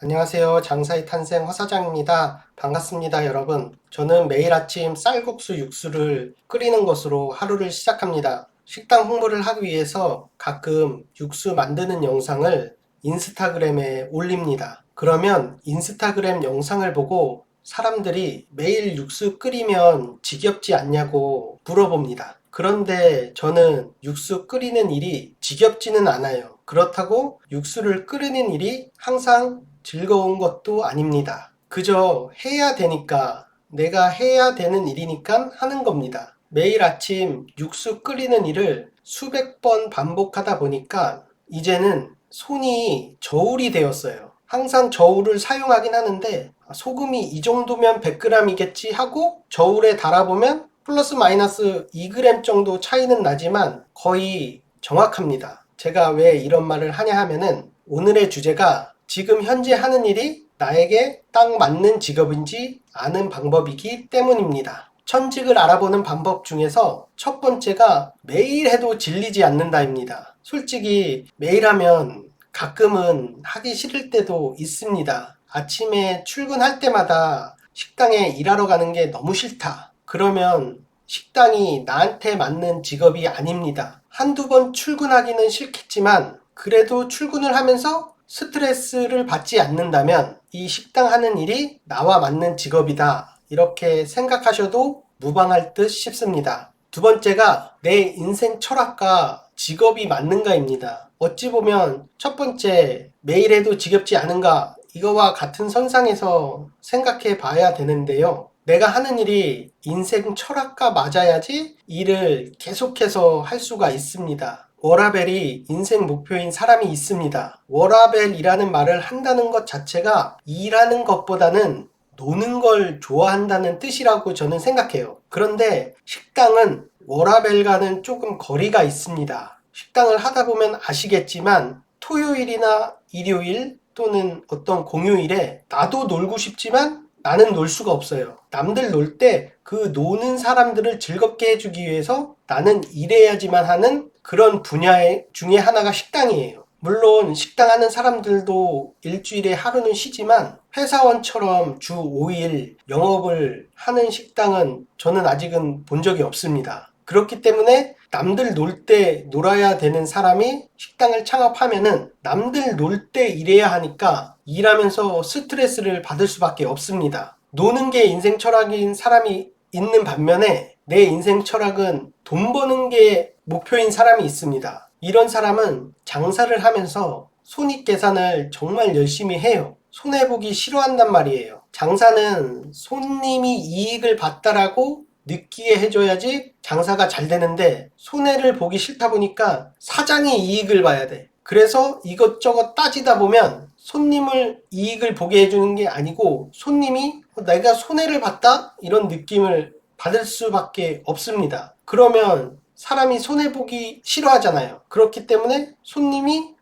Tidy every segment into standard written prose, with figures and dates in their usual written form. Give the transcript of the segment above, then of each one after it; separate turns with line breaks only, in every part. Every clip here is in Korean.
안녕하세요. 장사의 탄생 허사장입니다. 반갑습니다, 여러분. 저는 매일 아침 쌀국수 육수를 끓이는 것으로 하루를 시작합니다. 식당 홍보를 하기 위해서 가끔 육수 만드는 영상을 인스타그램에 올립니다. 그러면 인스타그램 영상을 보고 사람들이 매일 육수 끓이면 지겹지 않냐고 물어봅니다. 그런데 저는 육수 끓이는 일이 지겹지는 않아요. 그렇다고 육수를 끓이는 일이 항상 즐거운 것도 아닙니다. 그저 해야 되니까, 내가 해야 되는 일이니까 하는 겁니다. 매일 아침 육수 끓이는 일을 수백 번 반복하다 보니까 이제는 손이 저울이 되었어요. 항상 저울을 사용하긴 하는데 소금이 이 정도면 100g이겠지 하고 저울에 달아보면 플러스 마이너스 2g 정도 차이는 나지만 거의 정확합니다. 제가 왜 이런 말을 하냐 하면은 오늘의 주제가 지금 현재 하는 일이 나에게 딱 맞는 직업인지 아는 방법이기 때문입니다. 천직을 알아보는 방법 중에서 첫 번째가 매일 해도 질리지 않는다입니다. 솔직히 매일 하면 가끔은 하기 싫을 때도 있습니다. 아침에 출근할 때마다 식당에 일하러 가는 게 너무 싫다. 그러면 식당이 나한테 맞는 직업이 아닙니다. 한두 번 출근하기는 싫겠지만 그래도 출근을 하면서 스트레스를 받지 않는다면 이 식당 하는 일이 나와 맞는 직업이다. 이렇게 생각하셔도 무방할 듯 싶습니다. 두 번째가 내 인생 철학과 직업이 맞는가입니다. 어찌 보면 첫 번째 매일 해도 지겹지 않은가 이거와 같은 선상에서 생각해 봐야 되는데요. 내가 하는 일이 인생 철학과 맞아야지 일을 계속해서 할 수가 있습니다. 워라벨이 인생 목표인 사람이 있습니다. 워라벨이라는 말을 한다는 것 자체가 일하는 것보다는 노는 걸 좋아한다는 뜻이라고 저는 생각해요. 그런데 식당은 워라벨과는 조금 거리가 있습니다. 식당을 하다 보면 아시겠지만 토요일이나 일요일 또는 어떤 공휴일에 나도 놀고 싶지만 나는 놀 수가 없어요. 남들 놀 때 그 노는 사람들을 즐겁게 해주기 위해서 나는 일해야지만 하는 그런 분야 중에 하나가 식당이에요. 물론 식당 하는 사람들도 일주일에 하루는 쉬지만 회사원처럼 주 5일 영업을 하는 식당은 저는 아직은 본 적이 없습니다. 그렇기 때문에 남들 놀 때 놀아야 되는 사람이 식당을 창업하면은 남들 놀 때 일해야 하니까 일하면서 스트레스를 받을 수밖에 없습니다. 노는 게 인생 철학인 사람이 있는 반면에 내 인생 철학은 돈 버는 게 목표인 사람이 있습니다. 이런 사람은 장사를 하면서 손익계산을 정말 열심히 해요. 손해보기 싫어한단 말이에요. 장사는 손님이 이익을 봤다라고 느끼게 해줘야지 장사가 잘 되는데 손해를 보기 싫다 보니까 사장이 이익을 봐야 돼. 그래서 이것저것 따지다 보면 손님을 이익을 보게 해주는 게 아니고 손님이 내가 손해를 봤다? 이런 느낌을 받을 수밖에 없습니다. 그러면 사람이 손해보기 싫어하잖아요. 그렇기 때문에 손님이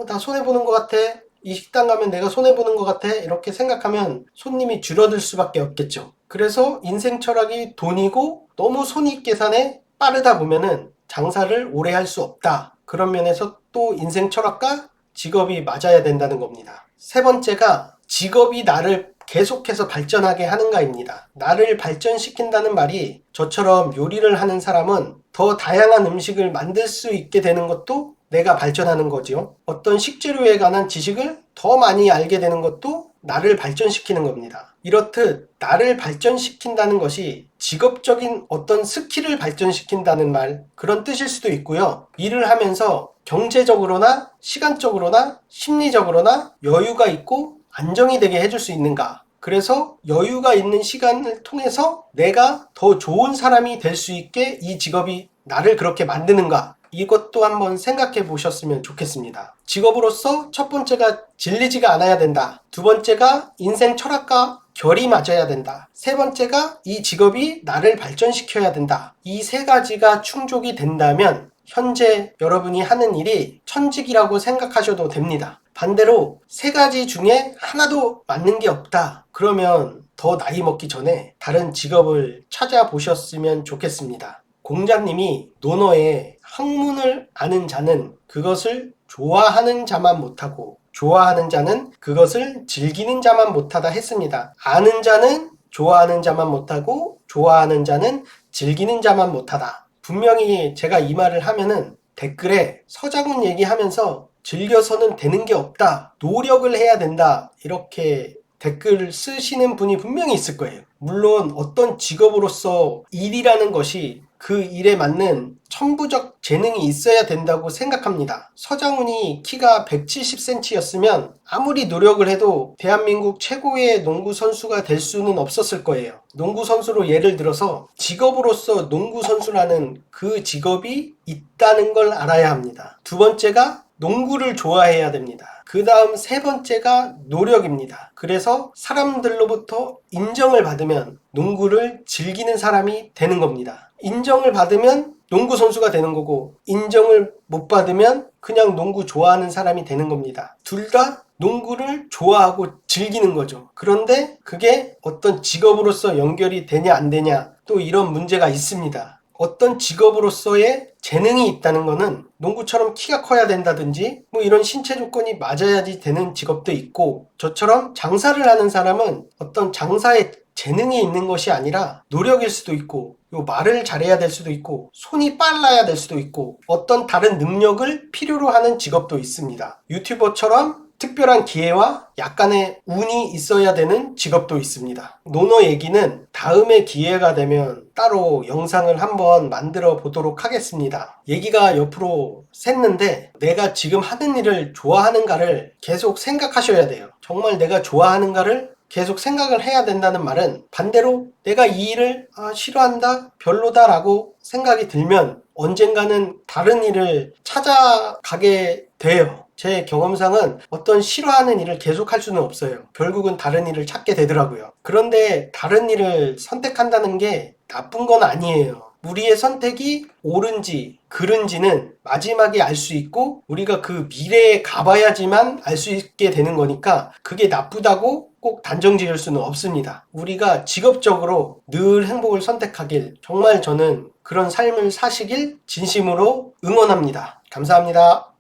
나 손해보는 것 같아. 이 식당 가면 내가 손해보는 것 같아. 이렇게 생각하면 손님이 줄어들 수밖에 없겠죠. 그래서 인생 철학이 돈이고 너무 손익계산에 빠르다 보면은 장사를 오래 할 수 없다. 그런 면에서 또 인생 철학과 직업이 맞아야 된다는 겁니다. 세 번째가 직업이 나를 계속해서 발전하게 하는가입니다. 나를 발전시킨다는 말이 저처럼 요리를 하는 사람은 더 다양한 음식을 만들 수 있게 되는 것도 내가 발전하는 거지요. 어떤 식재료에 관한 지식을 더 많이 알게 되는 것도 나를 발전시키는 겁니다. 이렇듯 나를 발전시킨다는 것이 직업적인 어떤 스킬을 발전시킨다는 말, 그런 뜻일 수도 있고요. 일을 하면서 경제적으로나 시간적으로나 심리적으로나 여유가 있고 안정이 되게 해줄 수 있는가. 그래서 여유가 있는 시간을 통해서 내가 더 좋은 사람이 될 수 있게 이 직업이 나를 그렇게 만드는가. 이것도 한번 생각해 보셨으면 좋겠습니다. 직업으로서 첫 번째가 질리지가 않아야 된다. 두 번째가 인생 철학과 결이 맞아야 된다. 세 번째가 이 직업이 나를 발전시켜야 된다. 이 세 가지가 충족이 된다면 현재 여러분이 하는 일이 천직이라고 생각하셔도 됩니다. 반대로 세 가지 중에 하나도 맞는 게 없다. 그러면 더 나이 먹기 전에 다른 직업을 찾아보셨으면 좋겠습니다. 공자님이 논어에 학문을 아는 자는 그것을 좋아하는 자만 못하고 좋아하는 자는 그것을 즐기는 자만 못하다 했습니다. 아는 자는 좋아하는 자만 못하고 좋아하는 자는 즐기는 자만 못하다. 분명히 제가 이 말을 하면은 댓글에 서장훈 얘기하면서 즐겨서는 되는 게 없다, 노력을 해야 된다, 이렇게 댓글을 쓰시는 분이 분명히 있을 거예요. 물론 어떤 직업으로서 일이라는 것이 그 일에 맞는 천부적 재능이 있어야 된다고 생각합니다. 서장훈이 키가 170cm였으면 아무리 노력을 해도 대한민국 최고의 농구 선수가 될 수는 없었을 거예요. 농구 선수로 예를 들어서 직업으로서 농구 선수라는 그 직업이 있다는 걸 알아야 합니다. 두 번째가 농구를 좋아해야 됩니다. 그 다음 세 번째가 노력입니다. 그래서 사람들로부터 인정을 받으면 농구를 즐기는 사람이 되는 겁니다. 인정을 받으면 농구 선수가 되는 거고, 인정을 못 받으면 그냥 농구 좋아하는 사람이 되는 겁니다. 둘 다 농구를 좋아하고 즐기는 거죠. 그런데 그게 어떤 직업으로서 연결이 되냐 안 되냐, 또 이런 문제가 있습니다. 어떤 직업으로서의 재능이 있다는 거는 농구처럼 키가 커야 된다든지 뭐 이런 신체 조건이 맞아야지 되는 직업도 있고, 저처럼 장사를 하는 사람은 어떤 장사에 재능이 있는 것이 아니라 노력일 수도 있고, 요 말을 잘해야 될 수도 있고, 손이 빨라야 될 수도 있고, 어떤 다른 능력을 필요로 하는 직업도 있습니다. 유튜버처럼 특별한 기회와 약간의 운이 있어야 되는 직업도 있습니다. 노노 얘기는 다음에 기회가 되면 따로 영상을 한번 만들어 보도록 하겠습니다. 얘기가 옆으로 샜는데, 내가 지금 하는 일을 좋아하는가를 계속 생각하셔야 돼요. 정말 내가 좋아하는가를 계속 생각을 해야 된다는 말은, 반대로 내가 이 일을 싫어한다, 별로다 라고 생각이 들면 언젠가는 다른 일을 찾아가게 돼요. 제 경험상은 어떤 싫어하는 일을 계속 할 수는 없어요. 결국은 다른 일을 찾게 되더라고요. 그런데 다른 일을 선택한다는 게 나쁜 건 아니에요. 우리의 선택이 옳은지 그른지는 마지막에 알 수 있고, 우리가 그 미래에 가봐야지만 알 수 있게 되는 거니까 그게 나쁘다고 꼭 단정 지을 수는 없습니다. 우리가 직업적으로 늘 행복을 선택하길, 정말 저는 그런 삶을 사시길 진심으로 응원합니다. 감사합니다.